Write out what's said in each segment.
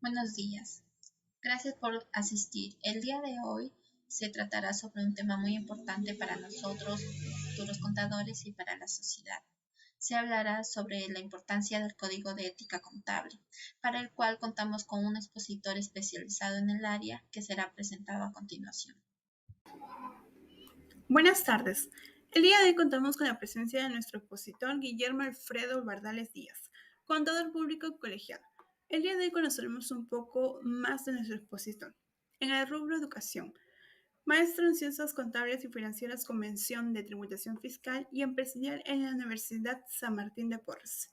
Buenos días. Gracias por asistir. El día de hoy se tratará sobre un tema muy importante para nosotros, futuros contadores, y para la sociedad. Se hablará sobre la importancia del Código de Ética Contable, para el cual contamos con un expositor especializado en el área que será presentado a continuación. Buenas tardes. El día de hoy contamos con la presencia de nuestro expositor Guillermo Alfredo Bardales Díaz, contador público colegiado. El día de hoy conoceremos un poco más de nuestro expositor. En el rubro educación, maestro en ciencias contables y financieras con mención de tributación fiscal y empresarial en la Universidad San Martín de Porres.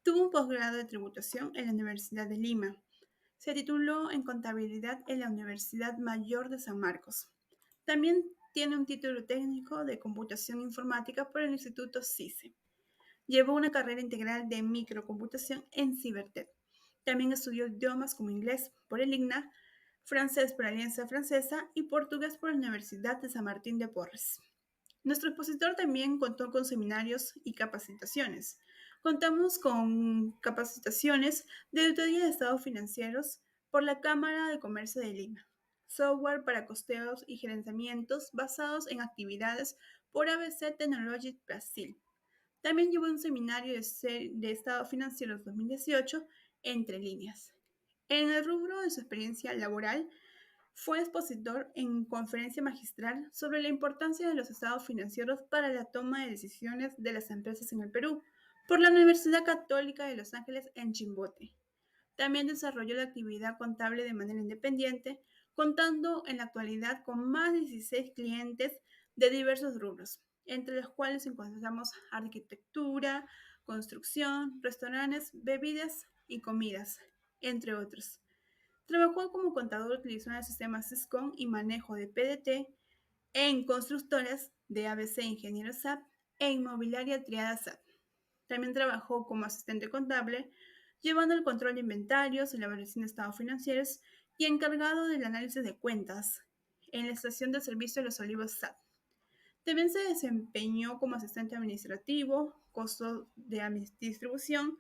Tuvo un posgrado de tributación en la Universidad de Lima. Se tituló en contabilidad en la Universidad Mayor de San Marcos. También tiene un título técnico de computación informática por el Instituto CICE. Llevó una carrera integral de microcomputación en Cibertech. También estudió idiomas como inglés por el IGNA, francés por la Alianza Francesa y portugués por la Universidad de San Martín de Porres. Nuestro expositor también contó con seminarios y capacitaciones. Contamos con capacitaciones de auditoría de estados financieros por la Cámara de Comercio de Lima, software para costeos y gerenciamientos basados en actividades por ABC Technology Brasil. También llevó un seminario de estados financieros 2018 entre líneas. En el rubro de su experiencia laboral, fue expositor en conferencia magistral sobre la importancia de los estados financieros para la toma de decisiones de las empresas en el Perú por la Universidad Católica de Los Ángeles en Chimbote. También desarrolló la actividad contable de manera independiente, contando en la actualidad con más de 16 clientes de diversos rubros, entre los cuales encontramos arquitectura, construcción, restaurantes, bebidas y comidas, entre otros. Trabajó como contador utilizando el sistema SISCON y manejo de PDT en constructoras de ABC Ingeniero SAP e inmobiliaria Triada SAP. También trabajó como asistente contable, llevando el control de inventarios, elaboración de estados financieros y encargado del análisis de cuentas en la estación de servicio de los Olivos SAP. También se desempeñó como asistente administrativo, costo de distribución,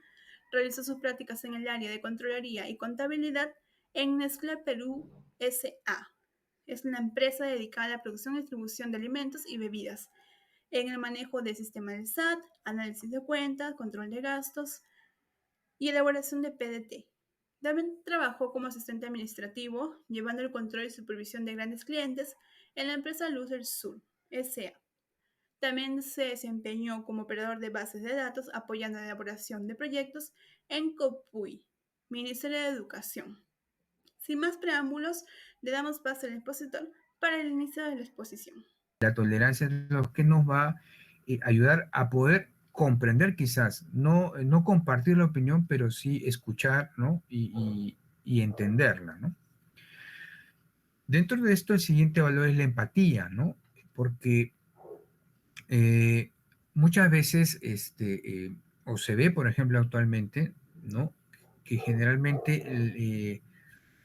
realizó sus prácticas en el área de Controloría y Contabilidad en Nestlé Perú S.A. Es una empresa dedicada a la producción y distribución de alimentos y bebidas, en el manejo del sistema del SAT, análisis de cuentas, control de gastos y elaboración de PDT. También trabajó como asistente administrativo, llevando el control y supervisión de grandes clientes en la empresa Luz del Sur S.A. También se desempeñó como operador de bases de datos, apoyando la elaboración de proyectos en COPUI, Ministerio de Educación. Sin más preámbulos, le damos paso al expositor para el inicio de la exposición. La tolerancia es lo que nos va a ayudar a poder comprender quizás, no compartir la opinión, pero sí escuchar, ¿no? Y entenderla, ¿no? Dentro de esto, el siguiente valor es la empatía, ¿no? Porque eh, muchas veces, o se ve, por ejemplo, actualmente, ¿no? Que generalmente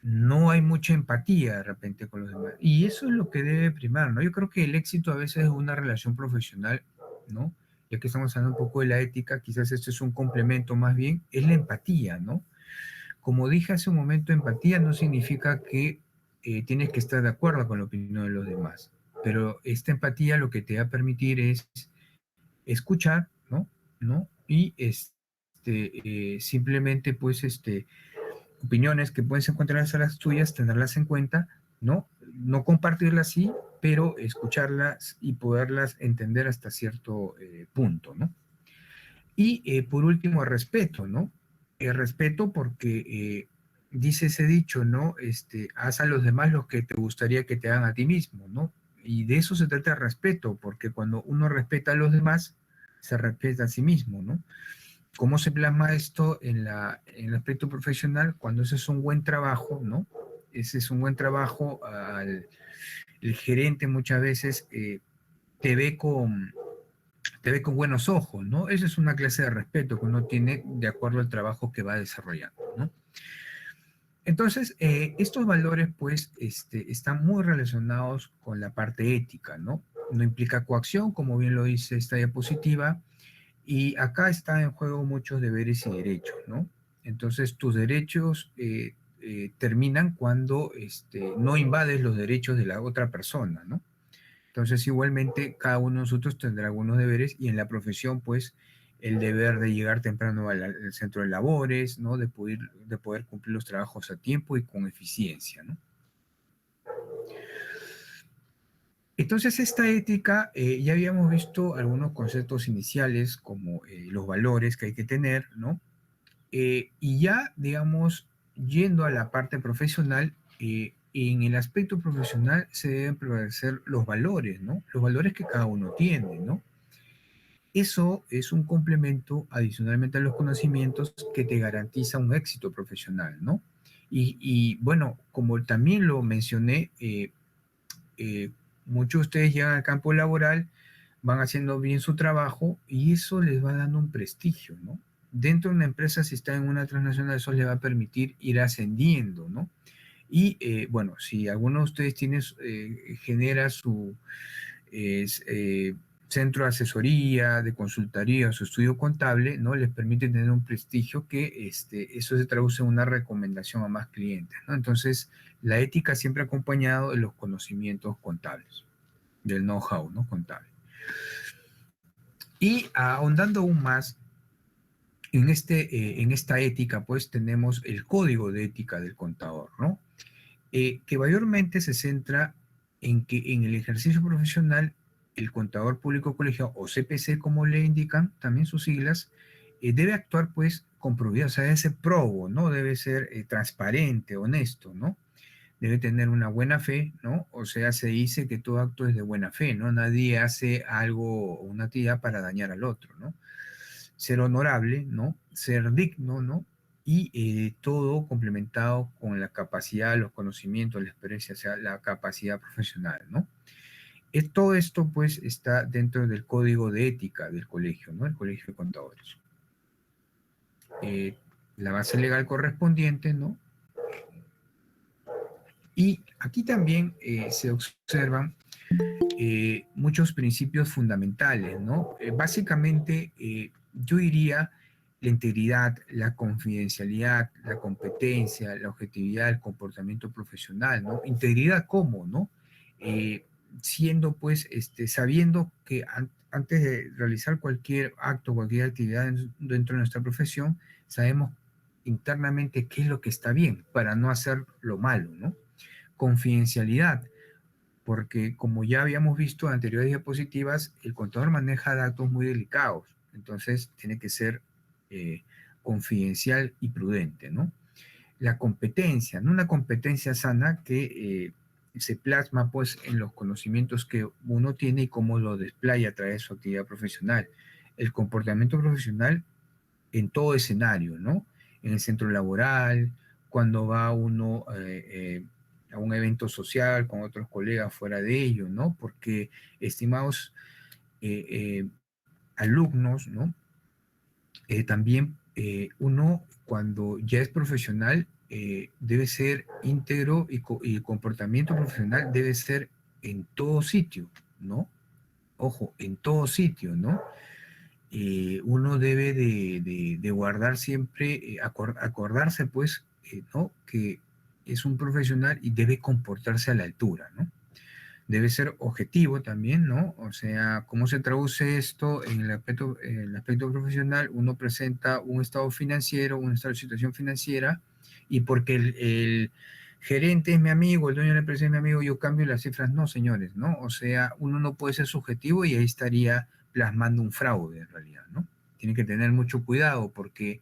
no hay mucha empatía de repente con los demás. Y eso es lo que debe primar, ¿no? Yo creo que el éxito a veces es una relación profesional, ¿no? Ya que estamos hablando un poco de la ética, quizás esto es un complemento más bien, es la empatía, ¿no? Como dije hace un momento, empatía no significa que tienes que estar de acuerdo con la opinión de los demás, pero esta empatía lo que te va a permitir es escuchar, ¿no? Y simplemente, pues, opiniones que puedes encontrar a las tuyas, tenerlas en cuenta, ¿no? No compartirlas sí, pero escucharlas y poderlas entender hasta cierto punto, ¿no? Y por último, el respeto, ¿no? El respeto porque dice ese dicho, ¿no? Haz a los demás lo que te gustaría que te hagan a ti mismo, ¿no? Y de eso se trata el respeto, porque cuando uno respeta a los demás, se respeta a sí mismo, ¿no? ¿Cómo se plasma esto en el aspecto profesional? Cuando ese es un buen trabajo, ¿no? Ese es un buen trabajo, el gerente muchas veces te ve con, te ve con buenos ojos, ¿no? Esa es una clase de respeto que uno tiene de acuerdo al trabajo que va desarrollando, ¿no? Entonces, estos valores, pues, están muy relacionados con la parte ética, ¿no? No implica coacción, como bien lo dice esta diapositiva, y acá están en juego muchos deberes y derechos, ¿no? Entonces, tus derechos terminan cuando no invades los derechos de la otra persona, ¿no? Entonces, igualmente, cada uno de nosotros tendrá algunos deberes y en la profesión, pues, el deber de llegar temprano al centro de labores, ¿no? De poder cumplir los trabajos a tiempo y con eficiencia, ¿no? Entonces, esta ética, ya habíamos visto algunos conceptos iniciales como los valores que hay que tener, ¿no? Y ya, digamos, yendo a la parte profesional, en el aspecto profesional se deben prevalecer los valores, ¿no? Los valores que cada uno tiene, ¿no? Eso es un complemento adicionalmente a los conocimientos que te garantiza un éxito profesional, ¿no? Bueno, como también lo mencioné, eh, muchos de ustedes llegan al campo laboral, van haciendo bien su trabajo y eso les va dando un prestigio, ¿no? Dentro de una empresa, si está en una transnacional, eso les va a permitir ir ascendiendo, ¿no? Y bueno, si alguno de ustedes genera su centro de asesoría, de consultoría, su estudio contable, ¿no? Les permite tener un prestigio que eso se traduce en una recomendación a más clientes, ¿no? Entonces, la ética siempre acompañado de los conocimientos contables, del know-how, ¿no? Contable. Y ahondando aún más, en esta ética, pues tenemos el código de ética del contador, ¿no? Que mayormente se centra en que en el ejercicio profesional, el contador público colegiado, o CPC, como le indican también sus siglas, debe actuar, pues, con probidad, o sea, debe ser probo, ¿no? Debe ser transparente, honesto, ¿no? Debe tener una buena fe, ¿no? O sea, se dice que todo acto es de buena fe, ¿no? Nadie hace algo o una actividad para dañar al otro, ¿no? Ser honorable, ¿no? Ser digno, ¿no? Y todo complementado con la capacidad, los conocimientos, la experiencia, o sea, la capacidad profesional, ¿no? Todo esto, pues, está dentro del código de ética del colegio, ¿no? El colegio de contadores. La base legal correspondiente, ¿no? Y aquí también se observan muchos principios fundamentales, ¿no? Básicamente, yo diría la integridad, la confidencialidad, la competencia, la objetividad, el comportamiento profesional, ¿no? Integridad, ¿cómo, no? Eh, Siendo, pues, sabiendo que antes de realizar cualquier acto, cualquier actividad dentro de nuestra profesión, sabemos internamente qué es lo que está bien para no hacer lo malo, ¿no? Confidencialidad, porque como ya habíamos visto en anteriores diapositivas, el contador maneja datos muy delicados, entonces tiene que ser eh, confidencial y prudente, ¿no? La competencia, ¿no? Una competencia sana que se plasma pues en los conocimientos que uno tiene y cómo lo desplaya a través de su actividad profesional. El comportamiento profesional en todo escenario, ¿no? En el centro laboral, cuando va uno a un evento social con otros colegas fuera de ello, ¿no? Porque, estimados eh, eh, alumnos, ¿no? También uno, cuando ya es profesional, debe ser íntegro y el comportamiento profesional debe ser en todo sitio, ¿no? Ojo, en todo sitio, ¿no? Uno debe de guardar siempre, acordarse pues, ¿no? Que es un profesional y debe comportarse a la altura, ¿no? Debe ser objetivo también, ¿no? O sea, ¿cómo se traduce esto en el aspecto profesional? Uno presenta un estado financiero, un estado de situación financiera, y porque el gerente es mi amigo, el dueño de la empresa es mi amigo, yo cambio las cifras. No, señores, ¿no? O sea, uno no puede ser subjetivo y ahí estaría plasmando un fraude en realidad, ¿no? Tiene que tener mucho cuidado porque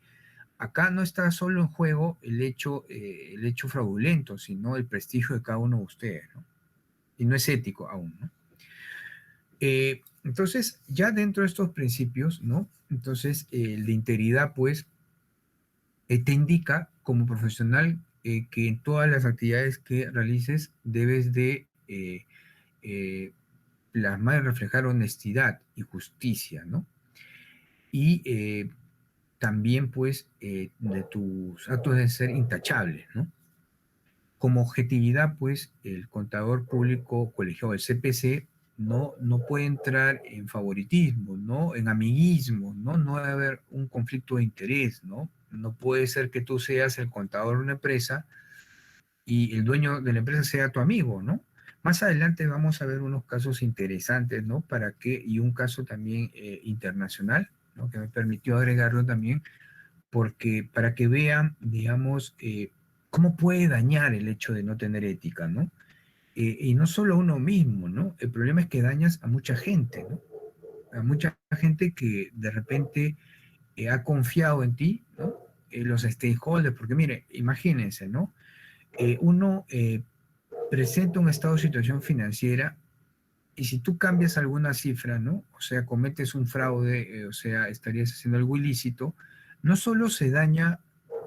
acá no está solo en juego el hecho fraudulento, sino el prestigio de cada uno de ustedes, ¿no? Y no es ético aún, ¿no? Entonces, ya dentro de estos principios, ¿no? Entonces, el de integridad, pues, te indica como profesional que en todas las actividades que realices debes de eh, plasmar y reflejar honestidad y justicia, ¿no? Y también, pues, de tus actos deben ser intachables, ¿no? Como objetividad, pues, el contador público colegiado, el CPC, no puede entrar en favoritismo, ¿no? En amiguismo, ¿no? No debe haber un conflicto de interés, ¿no? No puede ser que tú seas el contador de una empresa y el dueño de la empresa sea tu amigo, ¿no? Más adelante vamos a ver unos casos interesantes, ¿no? Y un caso también internacional, ¿no? Que me permitió agregarlo también, porque para que vean, digamos, cómo puede dañar el hecho de no tener ética, ¿no? Y no solo a uno mismo, ¿no? El problema es que dañas a mucha gente, ¿no? A mucha gente que de repente ha confiado en ti, ¿no? Los stakeholders, porque mire, imagínense, ¿no? Uno presenta un estado de situación financiera y si tú cambias alguna cifra, ¿no? O sea, cometes un fraude, o sea, estarías haciendo algo ilícito, no solo se daña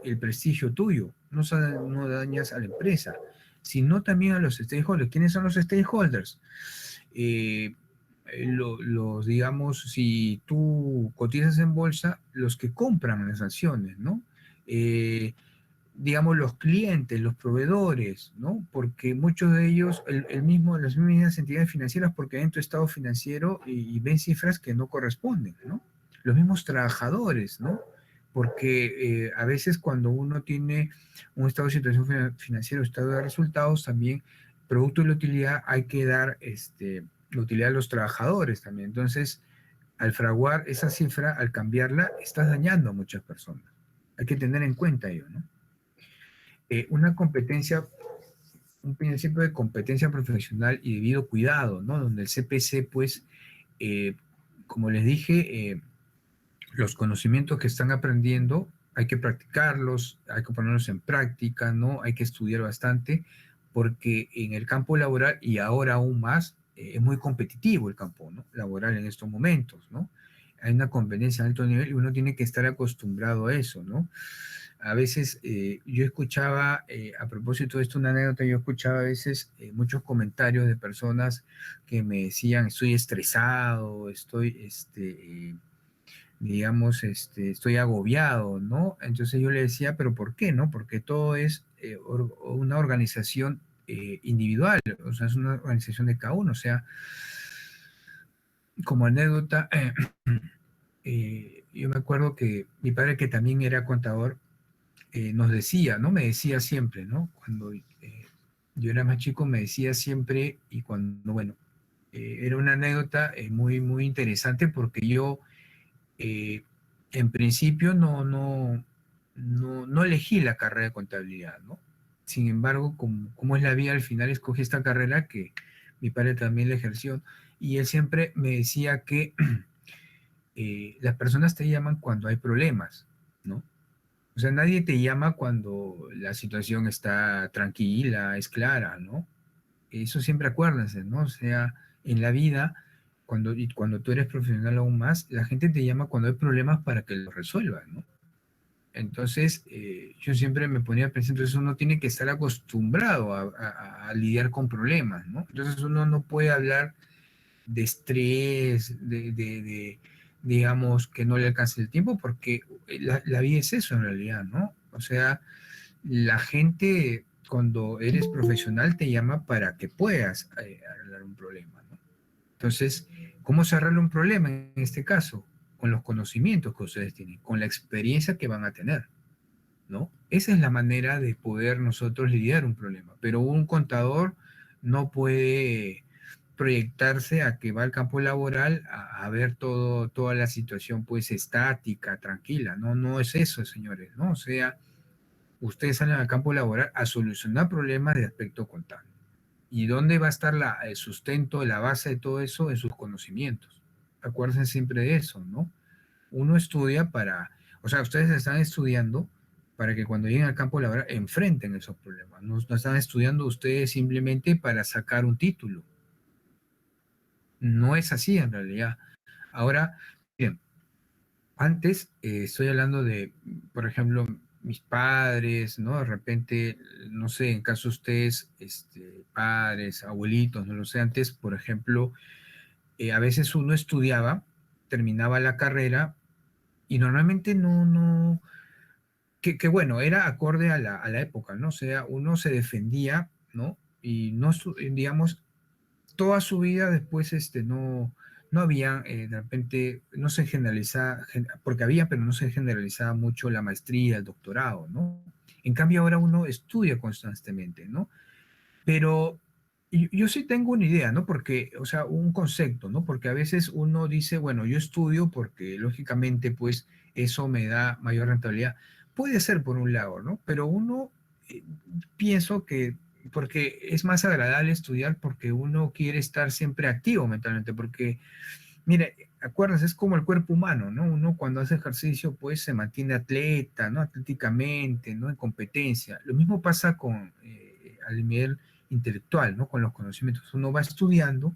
el prestigio tuyo, no dañas a la empresa, sino también a los stakeholders. ¿Quiénes son los stakeholders? Eh, digamos, si tú cotizas en bolsa, los que compran las acciones, ¿no? Eh, digamos, los clientes, los proveedores, ¿no? Porque muchos de ellos, las mismas entidades financieras, porque ven tu estado financiero y ven cifras que no corresponden, ¿no? Los mismos trabajadores, ¿no? Porque a veces cuando uno tiene un estado de situación financiera, estado de resultados, también, producto de la utilidad, hay que dar la utilidad a los trabajadores también. Entonces, al fraguar esa cifra, al cambiarla, estás dañando a muchas personas. Hay que tener en cuenta ello, ¿no? Una competencia, un principio de competencia profesional y debido cuidado, ¿no? Donde el CPC, pues, eh, como les dije, los conocimientos que están aprendiendo hay que practicarlos, hay que ponerlos en práctica, ¿no? Hay que estudiar bastante, porque en el campo laboral, y ahora aún más, es muy competitivo el campo, ¿no? Laboral en estos momentos, ¿no? Hay una competencia de alto nivel y uno tiene que estar acostumbrado a eso, ¿no? A veces yo escuchaba, a propósito de esto, una anécdota, yo escuchaba a veces muchos comentarios de personas que me decían, estoy estresado, digamos, estoy agobiado, ¿no? Entonces yo le decía, pero ¿por qué, no? Porque todo es una organización individual, o sea, es una organización de cada uno, o sea, como anécdota, yo me acuerdo que mi padre, que también era contador, nos decía, ¿no? Me decía siempre, ¿no? Cuando yo era más chico, me decía siempre, y cuando, bueno, era una anécdota muy, muy interesante porque yo, eh, en principio, no elegí la carrera de contabilidad, ¿no? Sin embargo, como es la vida, al final escogí esta carrera que mi padre también la ejerció, y él siempre me decía que las personas te llaman cuando hay problemas, ¿no? O sea, nadie te llama cuando la situación está tranquila, es clara, ¿no? Eso siempre acuérdense, ¿no? O sea, en la vida, cuando tú eres profesional aún más, la gente te llama cuando hay problemas para que los resuelvas, ¿no? Entonces, yo siempre me ponía a pensar, entonces uno tiene que estar acostumbrado a lidiar con problemas, ¿no? Entonces uno no puede hablar de estrés, digamos, que no le alcance el tiempo, porque la vida es eso en realidad, ¿no? O sea, la gente cuando eres profesional te llama para que puedas arreglar un problema, ¿no? Entonces, ¿cómo se arregla un problema en este caso? Con los conocimientos que ustedes tienen, con la experiencia que van a tener, ¿no? Esa es la manera de poder nosotros lidiar un problema. Pero un contador no puede proyectarse a que va al campo laboral a ver toda la situación pues estática, tranquila. No, no es eso, señores, ¿no? O sea, ustedes salen al campo laboral a solucionar problemas de aspecto contable. ¿Y dónde va a estar el sustento, la base de todo eso? En sus conocimientos. Acuérdense siempre de eso, ¿no? Uno estudia o sea, ustedes están estudiando para que cuando lleguen al campo laboral enfrenten esos problemas. No están estudiando ustedes simplemente para sacar un título. No es así en realidad. Ahora, bien, antes estoy hablando de, por ejemplo, mis padres, ¿no? De repente, no sé, en caso de ustedes, padres, abuelitos, no lo sé, antes, por ejemplo, a veces uno estudiaba, terminaba la carrera y normalmente que bueno, era acorde a la época, ¿no? O sea, uno se defendía, ¿no? Y no, digamos, toda su vida después, no había, de repente, no se generalizaba, porque había, pero no se generalizaba mucho la maestría, el doctorado, ¿no? En cambio, ahora uno estudia constantemente, ¿no? Pero yo sí tengo una idea, ¿no? Porque, o sea, un concepto, ¿no? Porque a veces uno dice, bueno, yo estudio porque lógicamente, pues, eso me da mayor rentabilidad. Puede ser por un lado, ¿no? Pero uno, eh, pienso que, porque es más agradable estudiar porque uno quiere estar siempre activo mentalmente, porque, mire, acuerdas, es como el cuerpo humano, ¿no? Uno cuando hace ejercicio, pues, se mantiene atleta, ¿no? Atléticamente, ¿no? En competencia. Lo mismo pasa con, al nivel intelectual, ¿no? Con los conocimientos. Uno va estudiando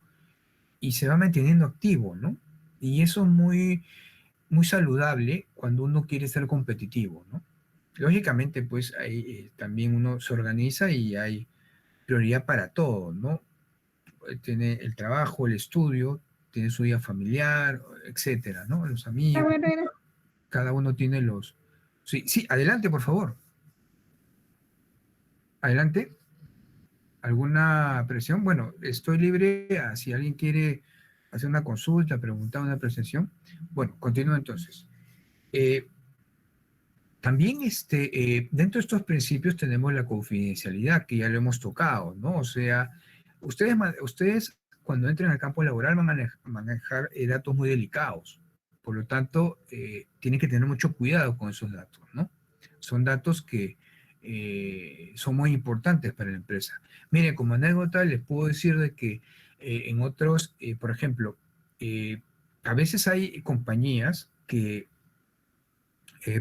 y se va manteniendo activo, ¿no? Y eso es muy saludable cuando uno quiere ser competitivo, ¿no? Lógicamente, pues ahí también uno se organiza y hay prioridad para todo, ¿no? Tiene el trabajo, el estudio, tiene su vida familiar, etcétera, ¿no? Los amigos, cada uno tiene los... Sí, sí, adelante, por favor. Adelante. ¿Alguna presión? Bueno, estoy libre si alguien quiere hacer una consulta, preguntar una apreciación. Bueno, continúo entonces. Eh, También dentro de estos principios tenemos la confidencialidad, que ya lo hemos tocado, ¿no? O sea, ustedes cuando entren al campo laboral van a manejar datos muy delicados. Por lo tanto, tienen que tener mucho cuidado con esos datos, ¿no? Son datos que son muy importantes para la empresa. Miren, como anécdota, les puedo decir de que en otros, por ejemplo, eh, a veces hay compañías que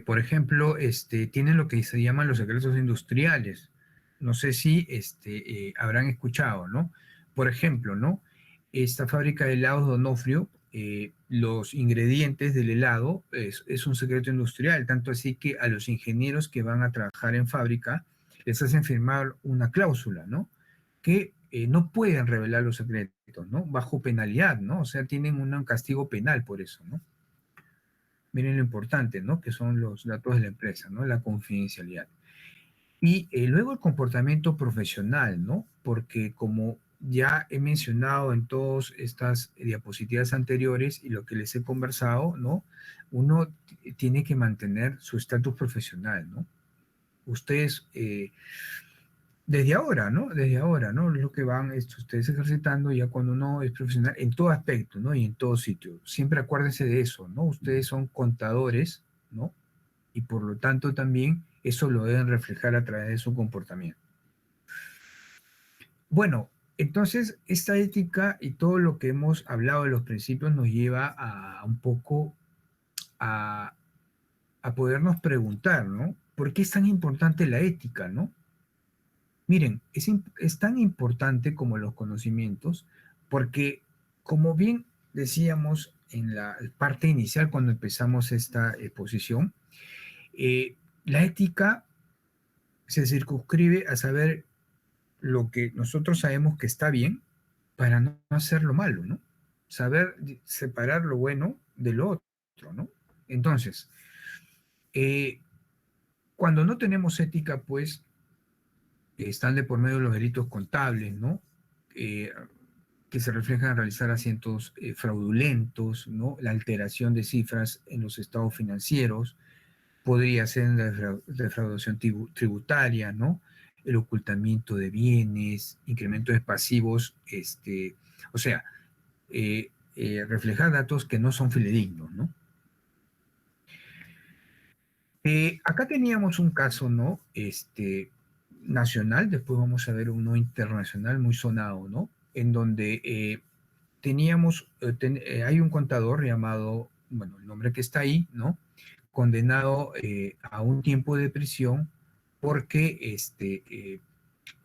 por ejemplo, tienen lo que se llaman los secretos industriales. No sé si habrán escuchado, ¿no? Por ejemplo, ¿no? Esta fábrica de helados Donofrio, los ingredientes del helado es un secreto industrial, tanto así que a los ingenieros que van a trabajar en fábrica les hacen firmar una cláusula, ¿no? Que no pueden revelar los secretos, ¿no? Bajo penalidad, ¿no? O sea, tienen un castigo penal por eso, ¿no? Miren lo importante, ¿no? Que son los datos de la empresa, ¿no? La confidencialidad. Y luego el comportamiento profesional, ¿no? Porque como ya he mencionado en todas estas diapositivas anteriores y lo que les he conversado, ¿no? Uno tiene que mantener su estatus profesional, ¿no? Ustedes desde ahora, ¿no? Desde ahora, ¿no? Lo que van ustedes ejercitando ya cuando uno es profesional en todo aspecto, ¿no? Y en todo sitio. Siempre acuérdense de eso, ¿no? Ustedes son contadores, ¿no? Y por lo tanto también eso lo deben reflejar a través de su comportamiento. Bueno, entonces esta ética y todo lo que hemos hablado de los principios nos lleva a un poco a, a podernos preguntar, ¿no? ¿Por qué es tan importante la ética, ¿no? Miren, es tan importante como los conocimientos, porque como bien decíamos en la parte inicial cuando empezamos esta exposición, la ética se circunscribe a saber lo que nosotros sabemos que está bien para no hacer lo malo, ¿no? Saber separar lo bueno de lo otro, ¿no? Entonces, eh, cuando no tenemos ética, pues están de por medio los delitos contables, ¿no? Eh, que se reflejan en realizar asientos fraudulentos, ¿no? La alteración de cifras en los estados financieros, podría ser la defraudación tributaria, ¿no? El ocultamiento de bienes, incremento de pasivos, o sea, reflejar datos que no son fidedignos, ¿no? Acá teníamos un caso, ¿no? Nacional, después vamos a ver uno internacional muy sonado, ¿no? En donde hay un contador llamado, bueno, el nombre que está ahí, ¿no? Condenado a un tiempo de prisión porque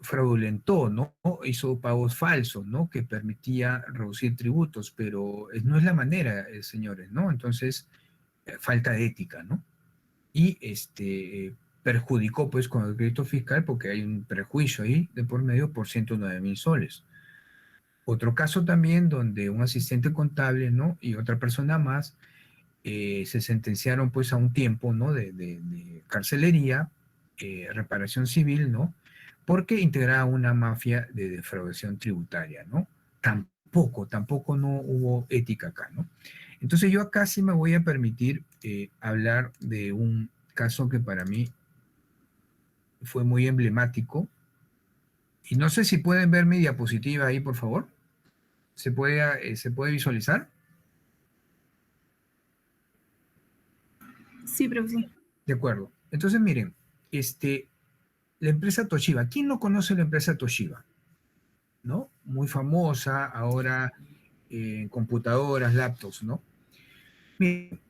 fraudulentó, ¿no? Hizo pagos falsos, ¿no? Que permitía reducir tributos, pero no es la manera, señores, ¿no? Entonces, falta de ética, ¿no? Y perjudicó pues con el crédito fiscal porque hay un prejuicio ahí de por medio por 109.000 soles. Otro caso también donde un asistente contable, ¿no? Y otra persona más se sentenciaron pues a un tiempo, ¿no? De carcelería, reparación civil, ¿no? Porque integraba una mafia de defraudación tributaria, ¿no? Tampoco no hubo ética acá, ¿no? Entonces yo acá sí me voy a permitir hablar de un caso que para mí fue muy emblemático. Y no sé si pueden ver mi diapositiva ahí, por favor. ¿Se puede visualizar? Sí, profesor. De acuerdo. Entonces, miren, la empresa Toshiba. ¿Quién no conoce la empresa Toshiba? ¿No? Muy famosa ahora en computadoras, laptops, ¿no? Miren,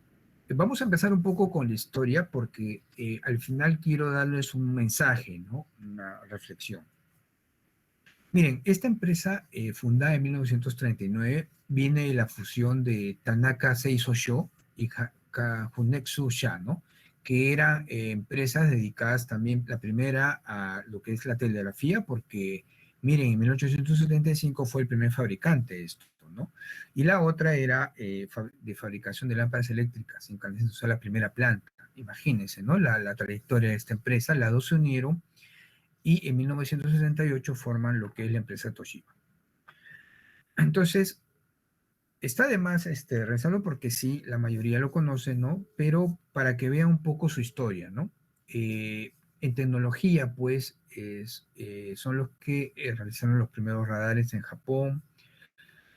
vamos a empezar un poco con la historia porque al final quiero darles un mensaje, ¿no? Una reflexión. Miren, esta empresa, fundada en 1939, viene de la fusión de Tanaka Seiso Sho y Kajunetsu Sha, ¿no? Que eran empresas dedicadas también, la primera a lo que es la telegrafía, porque, miren, en 1875 fue el primer fabricante de esto, ¿no? Y la otra era de fabricación de lámparas eléctricas, incandescentes, o sea, la primera planta. Imagínense, ¿no? La trayectoria de esta empresa, las dos se unieron y en 1968 forman lo que es la empresa Toshiba. Entonces, está de más resaltarlo porque sí, la mayoría lo conoce, ¿no? Pero para que vean un poco su historia, ¿no? En tecnología, pues, son los que realizaron los primeros radares en Japón,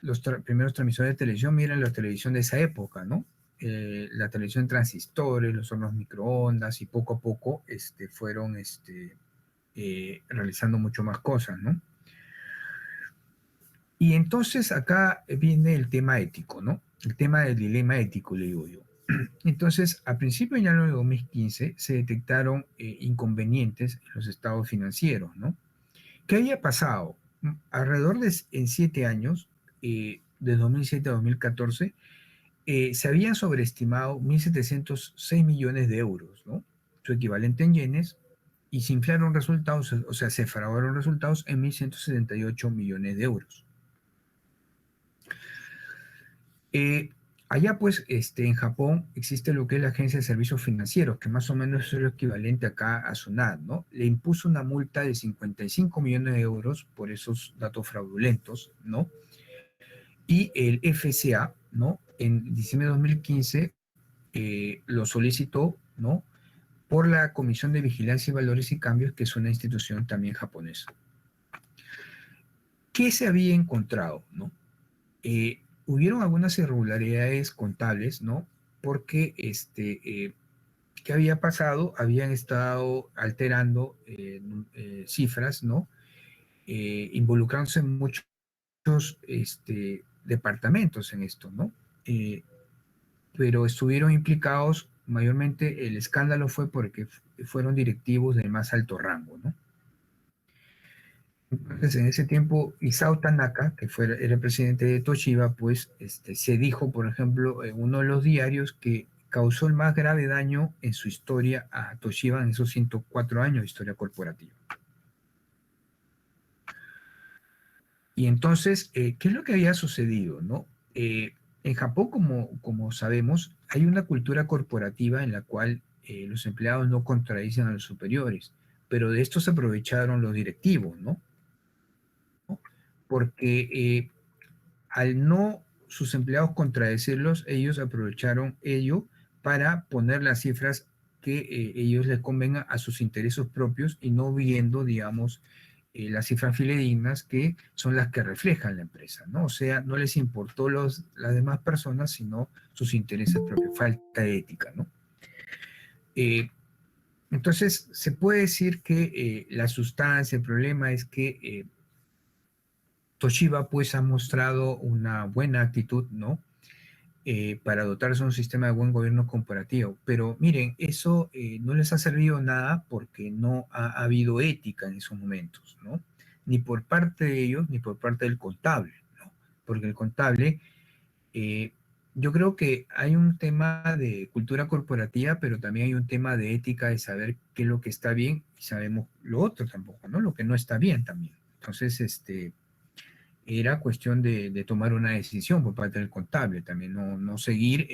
los primeros transmisores de televisión, miren la televisión de esa época, ¿no? La televisión en transistores, los hornos microondas y poco a poco fueron realizando mucho más cosas, ¿no? Y entonces acá viene el tema ético, ¿no? El tema del dilema ético, le digo yo. Entonces, a principios de año de 2015 se detectaron inconvenientes en los estados financieros, ¿no? ¿Qué había pasado? Alrededor de en 7 años, de 2007 a 2014, se habían sobreestimado 1.706 millones de euros, ¿no? Su equivalente en yenes, y se inflaron resultados, o sea, se fraudaron resultados en 1.178 millones de euros. Eh, Allá pues en Japón existe lo que es la Agencia de Servicios Financieros, que más o menos es lo equivalente acá a SUNAT, ¿no? Le impuso una multa de 55 millones de euros por esos datos fraudulentos, ¿no? Y el FCA, ¿no? En diciembre de 2015 lo solicitó, ¿no? Por la Comisión de Vigilancia y Valores y Cambios, que es una institución también japonesa. ¿Qué se había encontrado, no? Hubieron algunas irregularidades contables, ¿no? Porque, ¿qué había pasado? Habían estado alterando cifras, ¿no? Involucrándose en muchos departamentos en esto, ¿no? Pero estuvieron implicados, mayormente el escándalo fue porque fueron directivos del más alto rango, ¿no? Entonces, en ese tiempo, Isao Tanaka, que era el presidente de Toshiba, pues se dijo, por ejemplo, en uno de los diarios que causó el más grave daño en su historia a Toshiba en esos 104 años de historia corporativa. Y entonces, ¿qué es lo que había sucedido, no? En Japón, como sabemos, hay una cultura corporativa en la cual los empleados no contradicen a los superiores, pero de esto se aprovecharon los directivos, ¿no? Porque al no sus empleados contradecirlos, ellos aprovecharon ello para poner las cifras que ellos les convengan a sus intereses propios y no viendo, digamos, las cifras fidedignas que son las que reflejan la empresa, ¿no? O sea, no les importó las demás personas, sino sus intereses propios, falta de ética, ¿no? Entonces, se puede decir que la sustancia, el problema es que Toshiba pues ha mostrado una buena actitud, ¿no? Para dotarse de un sistema de buen gobierno corporativo. Pero miren, eso no les ha servido nada porque no ha habido ética en esos momentos, ¿no? Ni por parte de ellos, ni por parte del contable, ¿no? Porque el contable, eh, yo creo que hay un tema de cultura corporativa, pero también hay un tema de ética, de saber qué es lo que está bien y sabemos lo otro tampoco, ¿no? Lo que no está bien también. Entonces, era cuestión de tomar una decisión por parte del contable, también no seguir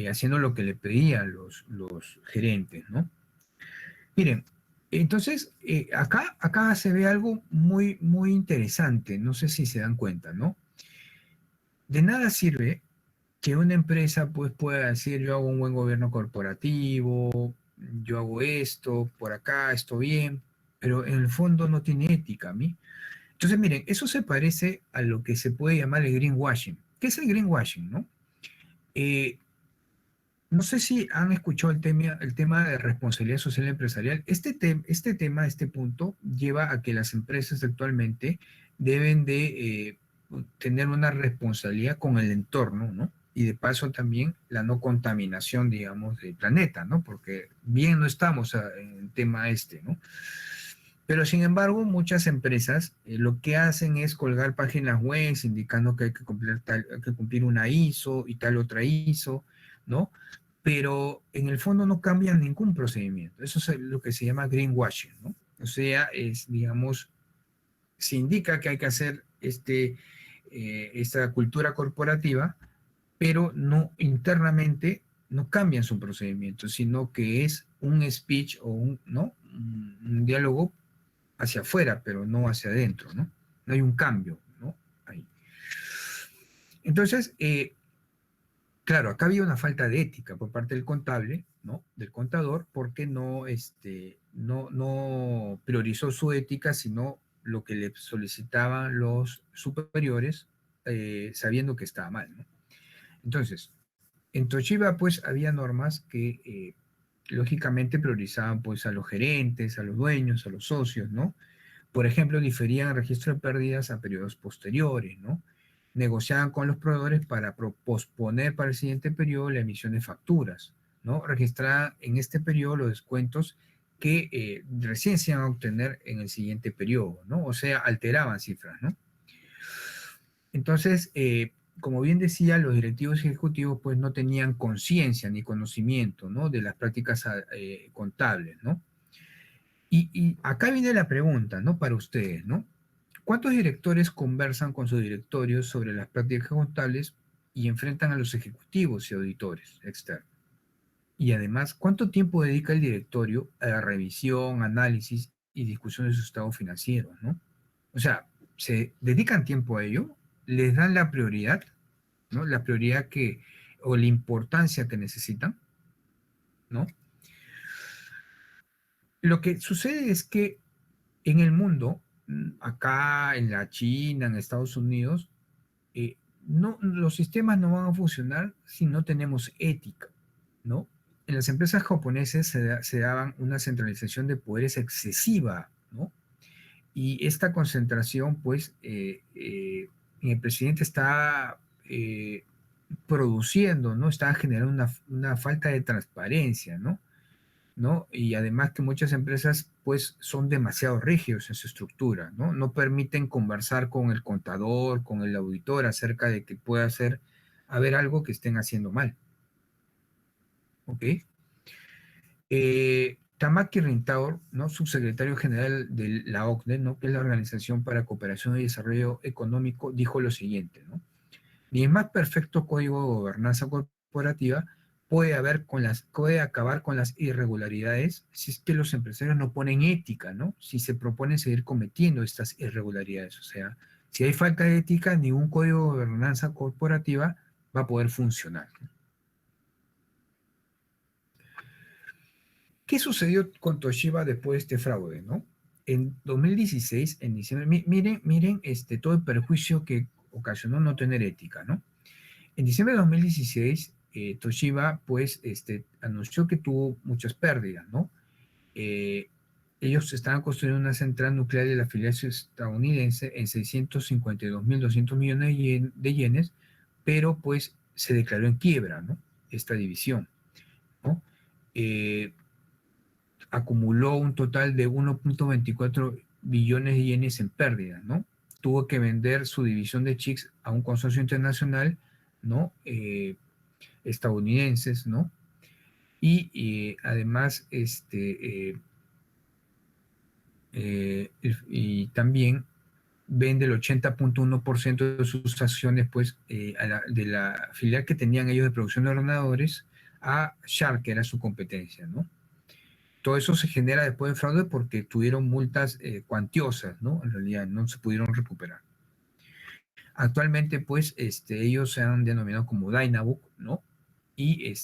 haciendo lo que le pedían los gerentes, ¿no? Miren, entonces acá se ve algo muy, muy interesante, no sé si se dan cuenta, ¿no? De nada sirve que una empresa pues pueda decir yo hago un buen gobierno corporativo, yo hago esto, por acá, esto bien, pero en el fondo no tiene ética a mí. Entonces, miren, eso se parece a lo que se puede llamar el greenwashing. ¿Qué es el greenwashing, no? Eh, no sé si han escuchado el tema de responsabilidad social empresarial. Este tema, este punto, lleva a que las empresas actualmente deben de tener una responsabilidad con el entorno, ¿no? Y de paso también la no contaminación, digamos, del planeta, ¿no? Porque bien no estamos en el tema este, ¿no? Pero sin embargo, muchas empresas lo que hacen es colgar páginas web indicando que hay que cumplir una ISO y tal otra ISO, ¿no? Pero en el fondo no cambian ningún procedimiento. Eso es lo que se llama greenwashing, ¿no? O sea, es, digamos, se indica que hay que hacer esta cultura corporativa, pero no internamente no cambian su procedimiento, sino que es un speech o ¿no? Un diálogo hacia afuera, pero no hacia adentro, ¿no? No hay un cambio, ¿no? Ahí. Entonces, claro, acá había una falta de ética por parte del contable, ¿no? Del contador, porque no priorizó su ética, sino lo que le solicitaban los superiores, sabiendo que estaba mal, ¿no? Entonces, en Toshiba, pues, había normas que, lógicamente, priorizaban, pues, a los gerentes, a los dueños, a los socios, ¿no? Por ejemplo, diferían el registro de pérdidas a periodos posteriores, ¿no? Negociaban con los proveedores para posponer para el siguiente periodo la emisión de facturas, ¿no? Registraban en este periodo los descuentos que recién se iban a obtener en el siguiente periodo, ¿no? O sea, alteraban cifras, ¿no? Entonces, como bien decía, los directivos ejecutivos pues no tenían conciencia ni conocimiento, ¿no? De las prácticas contables, ¿no? Y acá viene la pregunta, ¿no? Para ustedes, ¿no? ¿Cuántos directores conversan con sus directorios sobre las prácticas contables y enfrentan a los ejecutivos y auditores externos? Y además, ¿cuánto tiempo dedica el directorio a la revisión, análisis y discusión de sus estados financieros, ¿no? O sea, ¿se dedican tiempo a ello? ¿Les dan la prioridad, ¿no? La prioridad que, o la importancia que necesitan, ¿no? Lo que sucede es que en el mundo, acá en la China, en Estados Unidos, no, los sistemas no van a funcionar si no tenemos ética, ¿no? En las empresas japonesas se daban una centralización de poderes excesiva, ¿no? Y esta concentración, pues, en el presidente está produciendo, ¿no? Está generando una falta de transparencia, ¿no? ¿No? Y además que muchas empresas pues son demasiado rígidos en su estructura, ¿no? No permiten conversar con el contador, con el auditor acerca de que pueda haber algo que estén haciendo mal, ¿ok? Tamaki Rintaur, ¿no? Subsecretario general de la OCDE, ¿no? Que es la Organización para Cooperación y Desarrollo Económico, dijo lo siguiente, ¿no? Ni el más perfecto código de gobernanza corporativa puede acabar con las irregularidades si es que los empresarios no ponen ética, ¿no? Si se proponen seguir cometiendo estas irregularidades. O sea, si hay falta de ética, ningún código de gobernanza corporativa va a poder funcionar, ¿no? ¿Qué sucedió con Toshiba después de este fraude, no? En 2016, en diciembre, miren todo el perjuicio que ocasionó no tener ética, ¿no? En diciembre de 2016, Toshiba pues anunció que tuvo muchas pérdidas, ¿no? Eh, ellos estaban construyendo una central nuclear de la afiliación estadounidense en 652.200 millones de yenes, pero pues se declaró en quiebra, ¿no? Esta división, ¿no? Acumuló un total de 1.24 billones de yenes en pérdidas, ¿no? Tuvo que vender su división de chips a un consorcio internacional, ¿no? Estadounidenses, ¿no? Y además, y también vende el 80.1% de sus acciones, pues, de la filial que tenían ellos de producción de ordenadores a Sharp, que era su competencia, ¿no? Todo eso se genera después de fraude porque tuvieron multas cuantiosas, ¿no? En realidad no se pudieron recuperar. Actualmente, pues, ellos se han denominado como Dynabook, ¿no? y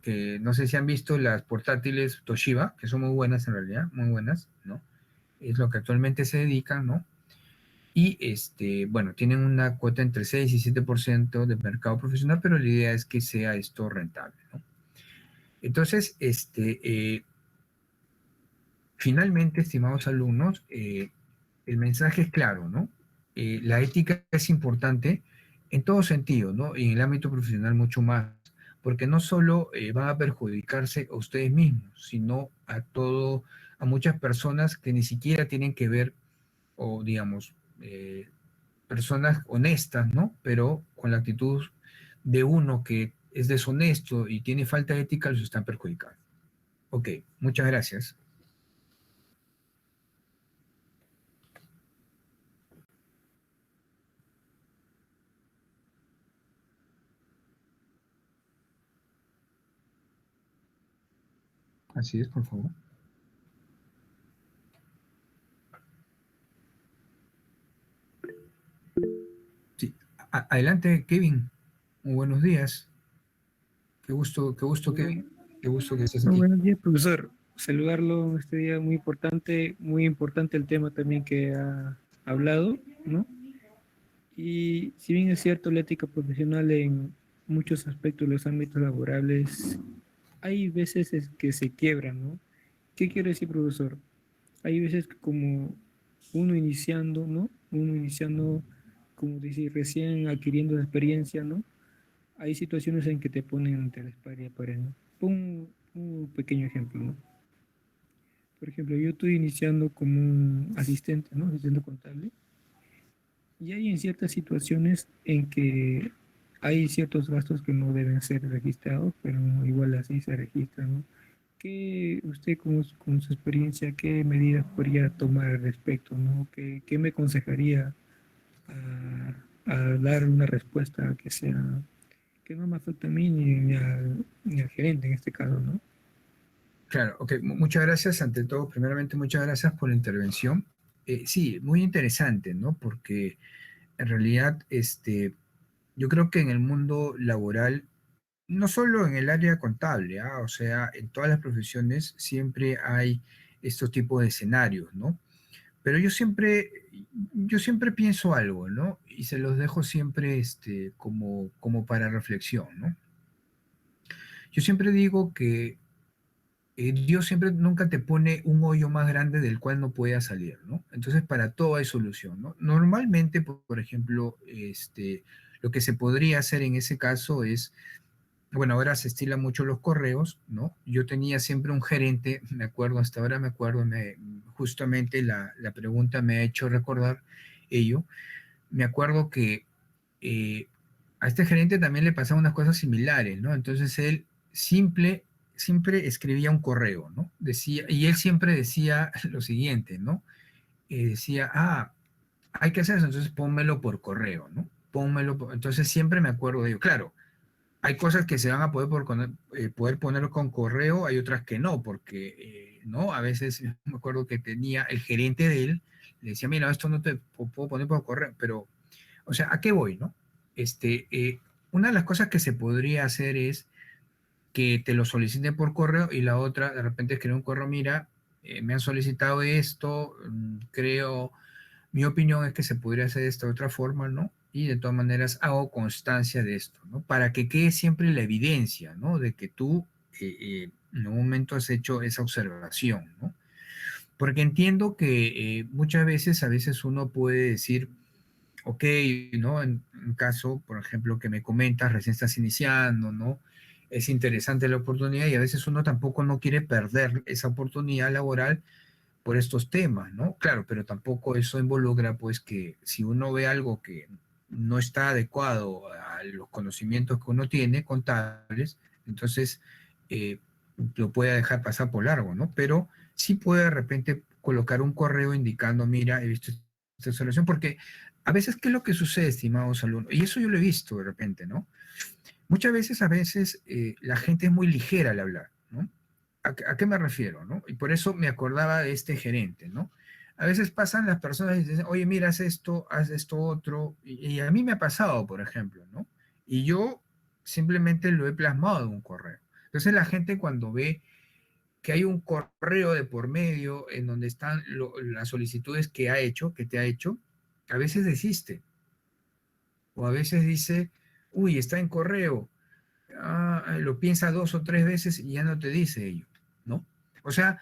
que no sé si han visto las portátiles Toshiba, que son muy buenas en realidad, muy buenas, ¿no? Es lo que actualmente se dedican, ¿no? Y bueno, tienen una cuota entre 6 y 7% de mercado profesional, pero la idea es que sea esto rentable, ¿no? Entonces, finalmente, estimados alumnos, el mensaje es claro, ¿no? La ética es importante en todo sentido, ¿no? Y en el ámbito profesional mucho más, porque no solo van a perjudicarse a ustedes mismos, sino a muchas personas que ni siquiera tienen que ver, o digamos, personas honestas, ¿no? Pero con la actitud de uno que es deshonesto y tiene falta de ética, los están perjudicando. Ok, muchas gracias. Así es, por favor. Sí. Adelante, Kevin. Muy buenos días. Qué gusto, Kevin. Qué gusto que estés Muy aquí. buenos días, profesor. Saludarlo en este día muy importante el tema también que ha hablado, ¿no? Y si bien es cierto, la ética profesional en muchos aspectos de los ámbitos laborales, hay veces es que se quiebran, ¿no? ¿Qué quiere decir, profesor? Hay veces que como uno iniciando, ¿no? Uno iniciando, como decir, recién adquiriendo experiencia, ¿no? Hay situaciones en que te ponen ante la espalda y pared, ¿no? Un pequeño ejemplo, ¿no? Por ejemplo, yo estoy iniciando como un asistente, ¿no? Asistente contable. Y hay en ciertas situaciones en que hay ciertos gastos que no deben ser registrados, pero igual así se registran, ¿no? ¿Qué usted con su experiencia, qué medidas podría tomar al respecto, ¿no? ¿Qué me aconsejaría a dar una respuesta que no me afecte a mí ni al gerente en este caso, ¿no? Claro, ok. Muchas gracias. Ante todo, primeramente, muchas gracias por la intervención. Sí, muy interesante, ¿no? Porque en realidad, yo creo que en el mundo laboral, no solo en el área contable, ¿ah? O sea, en todas las profesiones siempre hay estos tipos de escenarios, ¿no? Pero yo siempre pienso algo, ¿no? Y se los dejo siempre como para reflexión, ¿no? Yo siempre digo que Dios siempre nunca te pone un hoyo más grande del cual no puedas salir, ¿no? Entonces, para todo hay solución, ¿no? Normalmente, por ejemplo, lo que se podría hacer en ese caso es, bueno, ahora se estilan mucho los correos, ¿no? Yo tenía siempre un gerente, me acuerdo, hasta ahora me acuerdo, justamente la pregunta me ha hecho recordar ello. Me acuerdo que eh, a este gerente también le pasaban unas cosas similares, ¿no? Entonces él siempre escribía un correo, ¿no? Y él siempre decía lo siguiente, ¿no? Decía, hay que hacer eso, entonces pónmelo por correo, ¿no? Entonces siempre me acuerdo de ello. Claro, hay cosas que se van a poder poner con correo, hay otras que no, porque, ¿no? A veces me acuerdo que tenía el gerente de él, le decía, mira, esto no te puedo poner por correo, pero, o sea, ¿a qué voy, no? Una de las cosas que se podría hacer es que te lo soliciten por correo y la otra, de repente escribir un correo, mira, me han solicitado esto, creo, mi opinión es que se podría hacer de esta otra forma, ¿no? Y de todas maneras hago constancia de esto, ¿no? Para que quede siempre la evidencia, ¿no? De que tú en un momento has hecho esa observación, ¿no? Porque entiendo que a veces uno puede decir, ok, ¿no? En caso, por ejemplo, que me comentas, recién estás iniciando, ¿no? Es interesante la oportunidad y a veces uno tampoco no quiere perder esa oportunidad laboral por estos temas, ¿no? Claro, pero tampoco eso involucra, pues, que si uno ve algo que no está adecuado a los conocimientos que uno tiene contables, entonces eh, lo puede dejar pasar por largo, ¿no? Pero sí puede de repente colocar un correo indicando, mira, he visto esta solución, porque a veces, ¿qué es lo que sucede, estimados alumnos? Y eso yo lo he visto de repente, ¿no? Muchas veces, la gente es muy ligera al hablar, ¿no? ¿A qué me refiero, no? Y por eso me acordaba de este gerente, ¿no? A veces pasan las personas y dicen, oye, mira, haz esto otro. Y a mí me ha pasado, por ejemplo, ¿no? Y yo simplemente lo he plasmado en un correo. Entonces la gente cuando ve que hay un correo de por medio en donde están las solicitudes que ha hecho, que te ha hecho, a veces desiste. O a veces dice, uy, está en correo. Lo piensa 2 o 3 veces y ya no te dice ello, ¿no? O sea,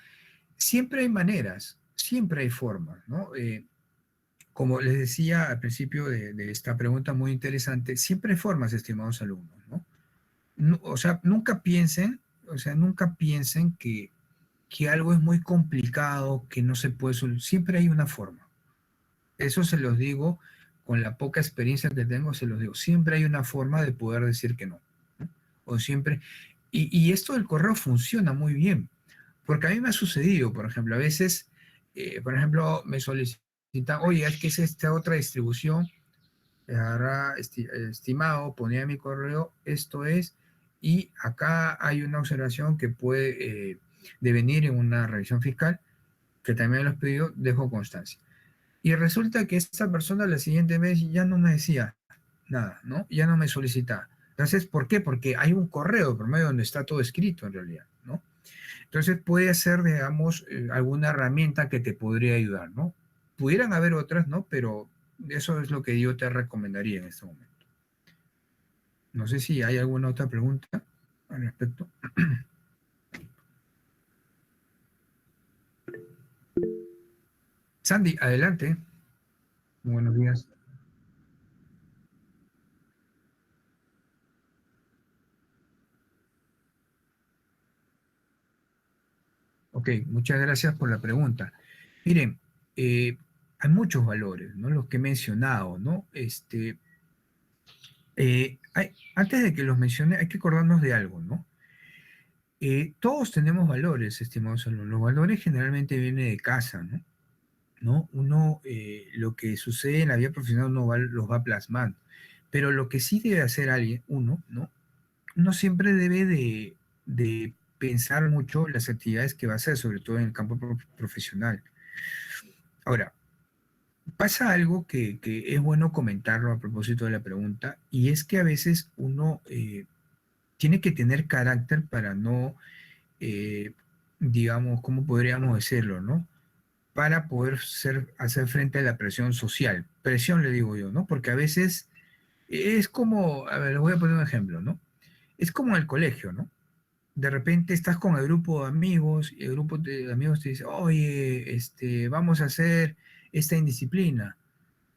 siempre hay maneras, siempre hay formas, ¿no? Como les decía al principio de esta pregunta muy interesante, siempre hay formas, estimados alumnos, ¿no? O sea, nunca piensen que algo es muy complicado, que no se puede solucionar. Siempre hay una forma. Eso se los digo, con la poca experiencia que tengo, se los digo. Siempre hay una forma de poder decir que no, ¿no? O siempre. Y esto del correo funciona muy bien, porque a mí me ha sucedido, por ejemplo, a veces, por ejemplo, me solicitan, oye, es que es esta otra distribución, estimado, ponía mi correo, esto es, y acá hay una observación que puede devenir en una revisión fiscal, que también los pidió, dejo constancia. Y resulta que esta persona la siguiente vez ya no me decía nada, ¿no? Ya no me solicitaba. Entonces, ¿por qué? Porque hay un correo por medio donde está todo escrito en realidad, ¿no? Entonces puede ser, digamos, alguna herramienta que te podría ayudar, ¿no? Pudieran haber otras, ¿no? Pero eso es lo que yo te recomendaría en este momento. No sé si hay alguna otra pregunta al respecto. Sandy, adelante. Buenos días. Ok, muchas gracias por la pregunta. Miren, hay muchos valores, ¿no? Los que he mencionado, ¿no? Antes de que los mencione, hay que acordarnos de algo, ¿no? Todos tenemos valores, estimados alumnos. Los valores generalmente vienen de casa, ¿no? ¿No? Uno, lo que sucede en la vida profesional, los va plasmando. Pero lo que sí debe hacer alguien, uno, ¿no? Uno siempre debe de pensar mucho las actividades que va a hacer, sobre todo en el campo profesional. Ahora, pasa algo que es bueno comentarlo a propósito de la pregunta, y es que a veces uno tiene que tener carácter para no, eh, digamos, ¿cómo podríamos decirlo, no? Para poder hacer frente a la presión social. Presión le digo yo, ¿no? Porque a veces es como, a ver, les voy a poner un ejemplo, ¿no? Es como en el colegio, ¿no? De repente estás con el grupo de amigos y el grupo de amigos te dice, oye, vamos a hacer esta indisciplina,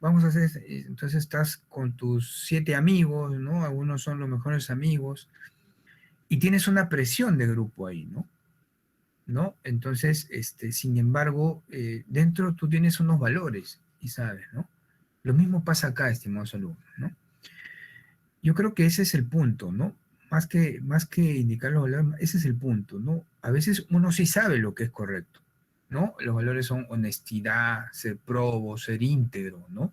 vamos a hacer, entonces estás con tus 7 amigos, ¿no? Algunos son los mejores amigos y tienes una presión de grupo ahí, ¿no? ¿No? Entonces, sin embargo, dentro tú tienes unos valores y sabes, ¿no? Lo mismo pasa acá, estimados alumnos, ¿no? Yo creo que ese es el punto, ¿no? Más que indicar los valores, ese es el punto, ¿no? A veces uno sí sabe lo que es correcto, ¿no? Los valores son honestidad, ser probo, ser íntegro, ¿no?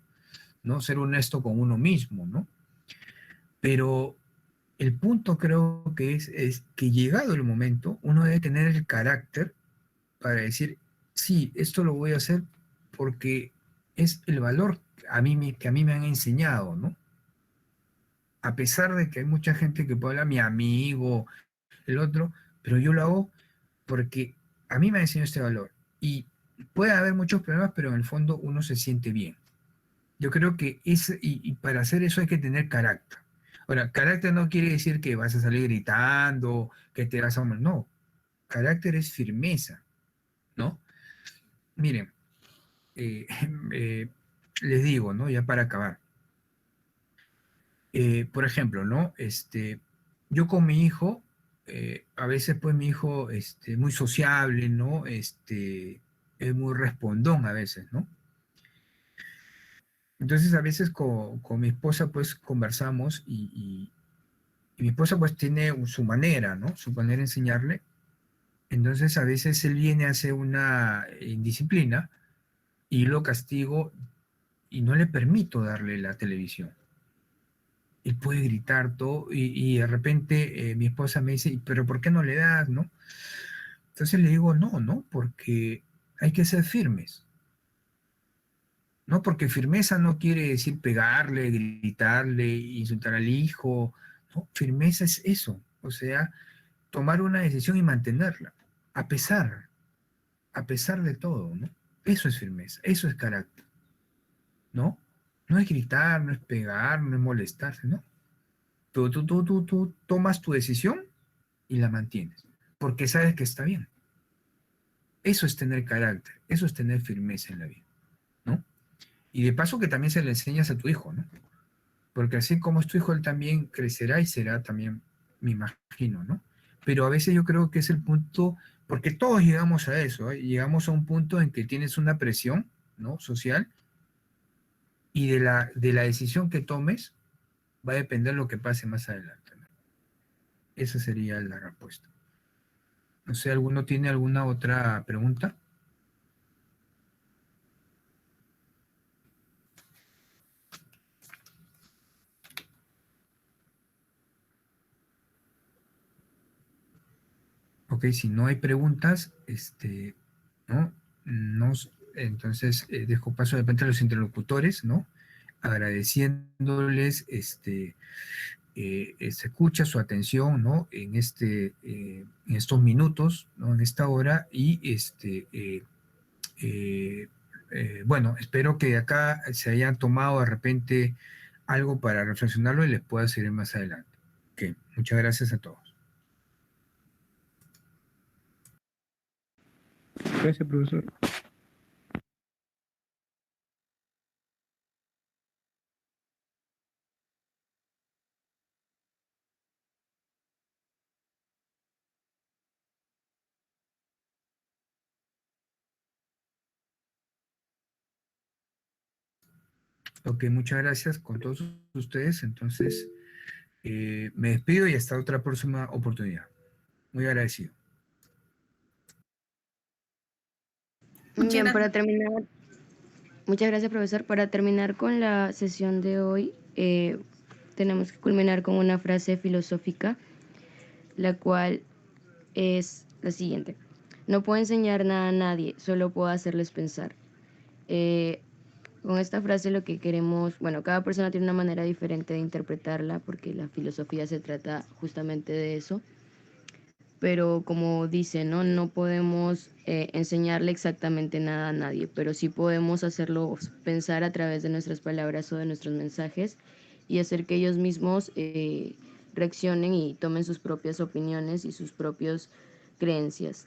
¿No? Ser honesto con uno mismo, ¿no? Pero el punto creo que es que llegado el momento, uno debe tener el carácter para decir, sí, esto lo voy a hacer porque es el valor que a mí me han enseñado, ¿no? A pesar de que hay mucha gente que puede hablar, mi amigo, el otro, pero yo lo hago porque a mí me ha enseñado este valor. Y puede haber muchos problemas, pero en el fondo uno se siente bien. Yo creo que y para hacer eso hay que tener carácter. Ahora, carácter no quiere decir que vas a salir gritando, que te vas a... No, carácter es firmeza, ¿no? Miren, eh, eh, les digo, ¿no? Ya para acabar. Por ejemplo, ¿no? Yo con mi hijo, a veces pues mi hijo, muy sociable, ¿no? Es muy respondón a veces, ¿no? Entonces a veces con mi esposa pues conversamos y mi esposa pues tiene su manera, ¿no? Su manera de enseñarle. Entonces a veces él viene a hacer una indisciplina y lo castigo y no le permito darle la televisión. Él puede gritar todo y de repente mi esposa me dice, pero ¿por qué no le das, no? Entonces le digo, no, no, porque hay que ser firmes, ¿no? Porque firmeza no quiere decir pegarle, gritarle, insultar al hijo, ¿no? Firmeza es eso, o sea, tomar una decisión y mantenerla, a pesar de todo, ¿no? Eso es firmeza, eso es carácter, ¿no? No es gritar, no es pegar, no es molestarse, ¿no? Pero tú tomas tu decisión y la mantienes, porque sabes que está bien. Eso es tener carácter, eso es tener firmeza en la vida, ¿no? Y de paso que también se le enseñas a tu hijo, ¿no? Porque así como es tu hijo, él también crecerá y será también, me imagino, ¿no? Pero a veces yo creo que es el punto, porque todos llegamos a eso, ¿eh? Llegamos a un punto en que tienes una presión, ¿no? Social, y de la decisión que tomes va a depender lo que pase más adelante, ¿no? Esa sería la respuesta. No sé, ¿alguno tiene alguna otra pregunta? Ok, si no hay preguntas, ¿no? Entonces dejo paso de repente a los interlocutores, ¿no? Agradeciéndoles se escucha su atención, ¿no? En estos minutos, ¿no? En esta hora, y bueno, espero que de acá se hayan tomado de repente algo para reflexionarlo y les pueda seguir más adelante. Ok, muchas gracias a todos. Gracias, profesor. Ok, muchas gracias con todos ustedes. Entonces, me despido y hasta otra próxima oportunidad. Muy agradecido. Muchas Bien, gracias. para terminar, muchas gracias, profesor. Para terminar con la sesión de hoy, tenemos que culminar con una frase filosófica, la cual es la siguiente. No puedo enseñar nada a nadie, solo puedo hacerles pensar. Eh, con esta frase lo que queremos, bueno, cada persona tiene una manera diferente de interpretarla, porque la filosofía se trata justamente de eso. Pero como dice, ¿no? No podemos enseñarle exactamente nada a nadie, pero sí podemos hacerlo pensar a través de nuestras palabras o de nuestros mensajes y hacer que ellos mismos reaccionen y tomen sus propias opiniones y sus propias creencias.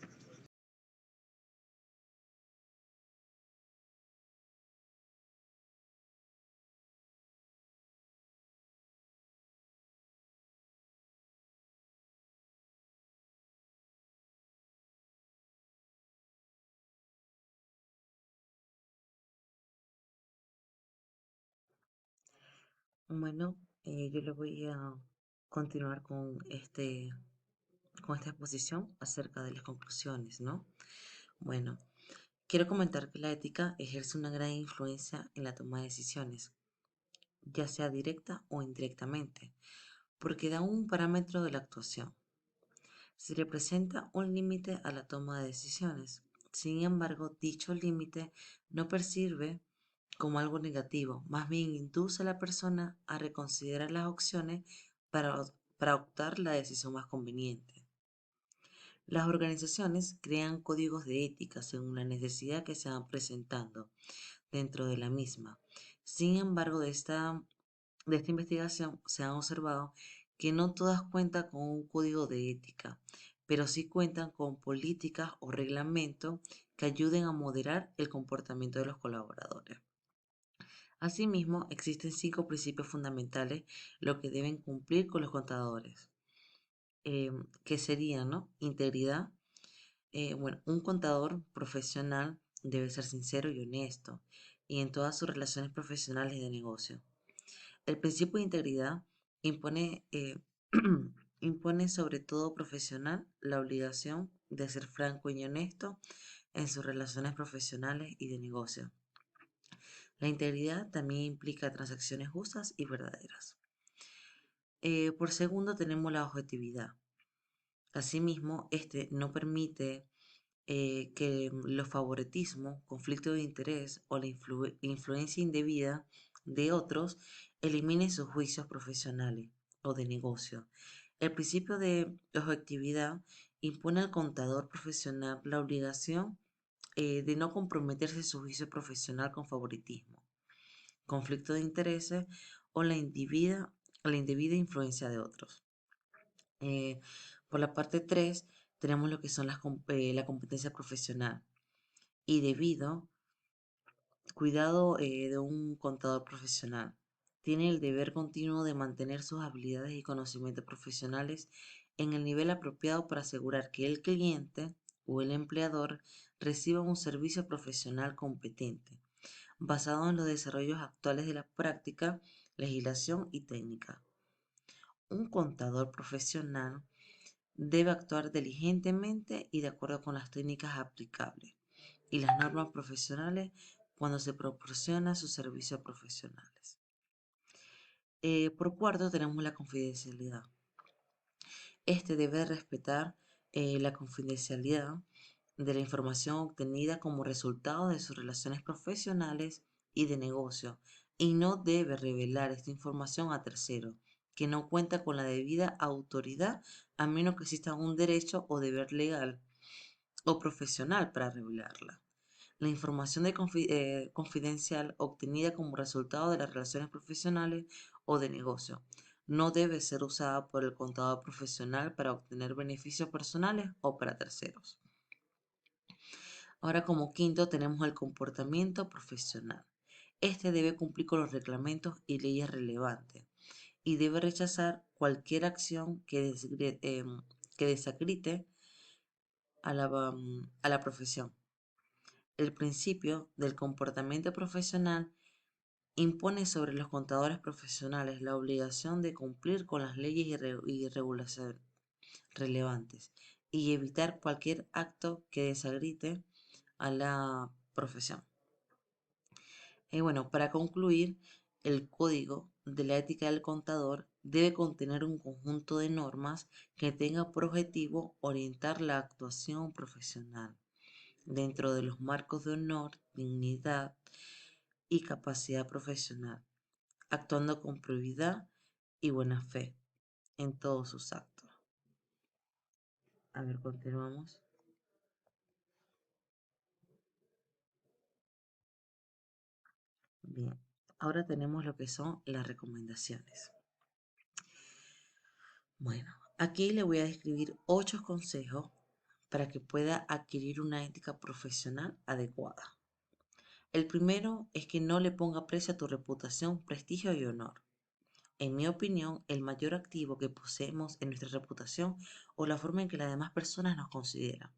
Bueno, yo le voy a continuar con esta exposición acerca de las conclusiones, ¿no? Bueno, quiero comentar que la ética ejerce una gran influencia en la toma de decisiones, ya sea directa o indirectamente, porque da un parámetro de la actuación. Se representa un límite a la toma de decisiones. Sin embargo, dicho límite no percibe como algo negativo, más bien induce a la persona a reconsiderar las opciones para, para optar la decisión más conveniente. Las organizaciones crean códigos de ética según la necesidad que se van presentando dentro de la misma. Sin embargo, de esta investigación se han observado que no todas cuentan con un código de ética, pero sí cuentan con políticas o reglamentos que ayuden a moderar el comportamiento de los colaboradores. Asimismo, existen 5 principios fundamentales lo que deben cumplir con los contadores, que serían, ¿no? Integridad. Bueno, un contador profesional debe ser sincero y honesto y en todas sus relaciones profesionales y de negocio. El principio de integridad impone, impone sobre todo profesional la obligación de ser franco y honesto en sus relaciones profesionales y de negocio. La integridad también implica transacciones justas y verdaderas. Por segundo tenemos la objetividad. Asimismo, este no permite que los favoritismos, conflictos de interés o la influencia indebida de otros eliminen sus juicios profesionales. o de negocio. El principio de objetividad impone al contador profesional la obligación de no comprometerse su juicio profesional con favoritismo, conflicto de intereses o la indebida influencia de otros. Eh, por la parte 3 tenemos lo que son la competencia profesional y debido cuidado de un contador profesional. Tiene el deber continuo de mantener sus habilidades y conocimientos profesionales en el nivel apropiado para asegurar que el cliente o el empleador reciba un servicio profesional competente, basado en los desarrollos actuales de la práctica, legislación y técnica. Un contador profesional debe actuar diligentemente y de acuerdo con las técnicas aplicables y las normas profesionales cuando se proporciona sus servicios profesionales. Por cuarto, tenemos la confidencialidad. Este debe respetar la confidencialidad de la información obtenida como resultado de sus relaciones profesionales y de negocio y no debe revelar esta información a terceros que no cuenta con la debida autoridad a menos que exista un derecho o deber legal o profesional para revelarla. La información confidencial obtenida como resultado de las relaciones profesionales o de negocio no debe ser usada por el contador profesional para obtener beneficios personales o para terceros. Ahora, como quinto, tenemos el comportamiento profesional. Este debe cumplir con los reglamentos y leyes relevantes y debe rechazar cualquier acción que desagrite a la profesión. El principio del comportamiento profesional impone sobre los contadores profesionales la obligación de cumplir con las leyes y regulaciones relevantes y evitar cualquier acto que desagrite a la profesión. Bueno, para concluir, el código de la ética del contador debe contener un conjunto de normas que tenga por objetivo orientar la actuación profesional dentro de los marcos de honor, dignidad y capacidad profesional, actuando con probidad y buena fe en todos sus actos. A ver, continuamos. Bien, ahora tenemos lo que son las recomendaciones. Bueno, aquí le voy a describir 8 consejos para que pueda adquirir una ética profesional adecuada. El primero es que no le ponga precio a tu reputación, prestigio y honor. En mi opinión, el mayor activo que poseemos es nuestra reputación o la forma en que las demás personas nos consideran.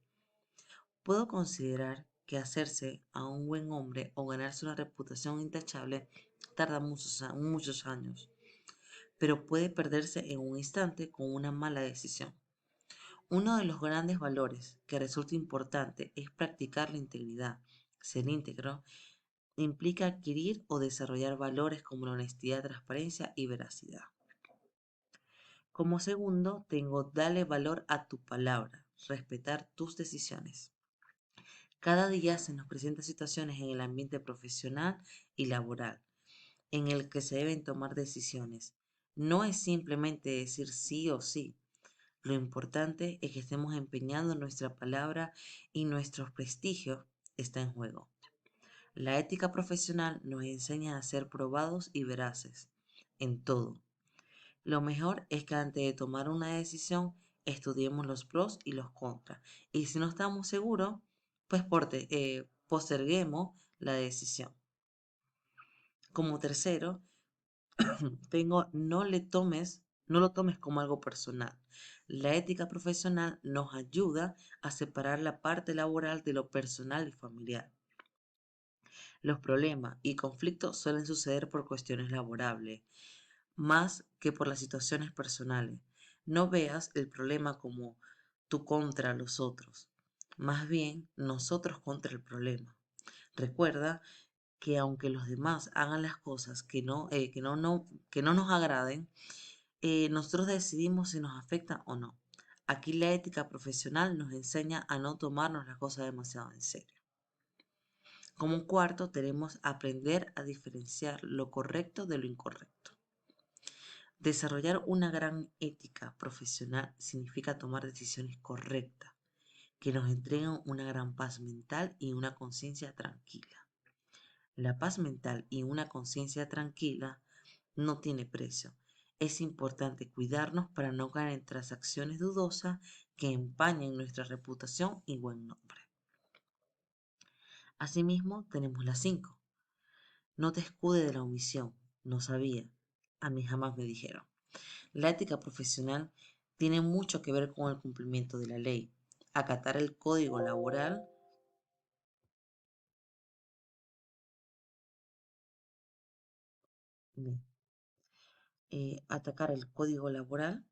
Puedo considerar que hacerse a un buen hombre o ganarse una reputación intachable tarda muchos años, pero puede perderse en un instante con una mala decisión. Uno de los grandes valores que resulta importante es practicar la integridad. Ser íntegro implica adquirir o desarrollar valores como la honestidad, transparencia y veracidad. Como segundo, tengo darle valor a tu palabra, respetar tus decisiones. Cada día se nos presentan situaciones en el ambiente profesional y laboral en el que se deben tomar decisiones. No es simplemente decir sí o sí. Lo importante es que estemos empeñando nuestra palabra y nuestro prestigio está en juego. La ética profesional nos enseña a ser probados y veraces en todo. Lo mejor es que antes de tomar una decisión estudiemos los pros y los contras. Y si no estamos seguros, pues posterguemos la decisión. Como tercero, tengo no lo tomes como algo personal. La ética profesional nos ayuda a separar la parte laboral de lo personal y familiar. Los problemas y conflictos suelen suceder por cuestiones laborables, más que por las situaciones personales. No veas el problema como tú contra los otros, más bien nosotros contra el problema. Recuerda que aunque los demás hagan las cosas que no nos agraden, nosotros decidimos si nos afecta o no. Aquí la ética profesional nos enseña a no tomarnos las cosas demasiado en serio. Como cuarto, tenemos aprender a diferenciar lo correcto de lo incorrecto. Desarrollar una gran ética profesional significa tomar decisiones correctas que nos entreguen una gran paz mental y una conciencia tranquila. La paz mental y una conciencia tranquila no tiene precio. Es importante cuidarnos para no caer en transacciones dudosas que empañen nuestra reputación y buen nombre. Asimismo, tenemos las 5. No te escudes de la omisión. No sabía. A mí jamás me dijeron. La ética profesional tiene mucho que ver con el cumplimiento de la ley. Acatar el código laboral atacar el código laboral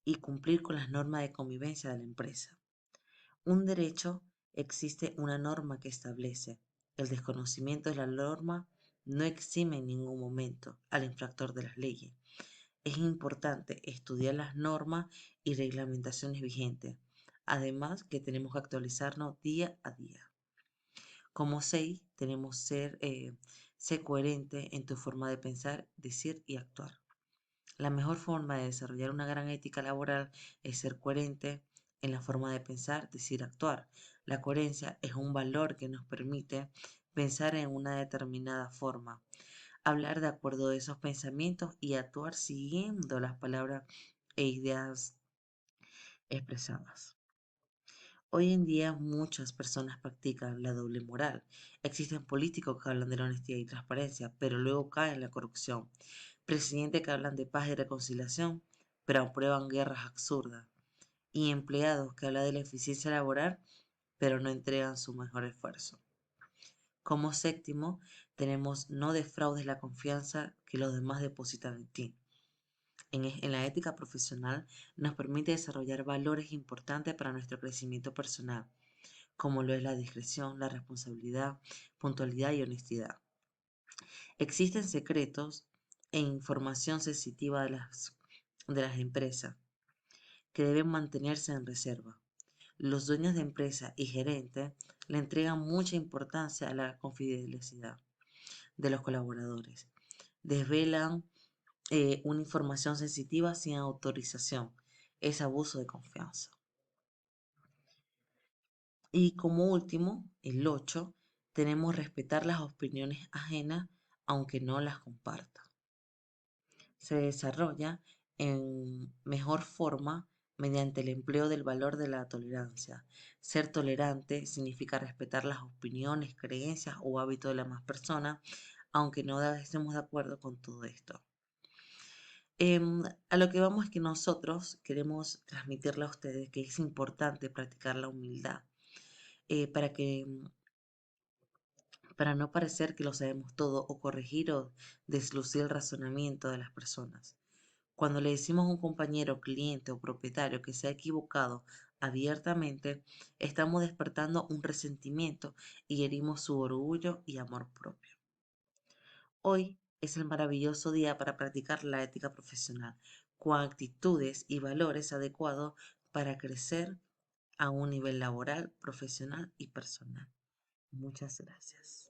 y cumplir con las normas de convivencia de la empresa. Un derecho existe una norma que establece. El desconocimiento de la norma no exime en ningún momento al infractor de las leyes. Es importante estudiar las normas y reglamentaciones vigentes. Además que tenemos que actualizarnos día a día. Como 6, tenemos ser coherente en tu forma de pensar, decir y actuar. La mejor forma de desarrollar una gran ética laboral es ser coherente en la forma de pensar, decir, actuar. La coherencia es un valor que nos permite pensar en una determinada forma, hablar de acuerdo a esos pensamientos y actuar siguiendo las palabras e ideas expresadas. Hoy en día muchas personas practican la doble moral. Existen políticos que hablan de la honestidad y transparencia, pero luego caen en la corrupción. Presidentes que hablan de paz y reconciliación, pero aprueban guerras absurdas. Y empleados que hablan de la eficiencia laboral, pero no entregan su mejor esfuerzo. Como 7, tenemos no defraudes la confianza que los demás depositan en ti. En la ética profesional nos permite desarrollar valores importantes para nuestro crecimiento personal, como lo es la discreción, la responsabilidad, puntualidad y honestidad. Existen secretos e información sensitiva de las empresas que deben mantenerse en reserva. Los dueños de empresa y gerentes le entregan mucha importancia a la confidencialidad de los colaboradores. Desvelan una información sensitiva sin autorización. Es abuso de confianza. Y como último, el 8, tenemos respetar las opiniones ajenas aunque no las comparta. Se desarrolla en mejor forma mediante el empleo del valor de la tolerancia. Ser tolerante significa respetar las opiniones, creencias o hábitos de las demás personas, aunque no estemos de acuerdo con todo esto. A lo que vamos es que nosotros queremos transmitirle a ustedes que es importante practicar la humildad para no parecer que lo sabemos todo o corregir o deslucir el razonamiento de las personas. Cuando le decimos a un compañero, cliente o propietario que se ha equivocado abiertamente, estamos despertando un resentimiento y herimos su orgullo y amor propio. Hoy es el maravilloso día para practicar la ética profesional, con actitudes y valores adecuados para crecer a un nivel laboral, profesional y personal. Muchas gracias.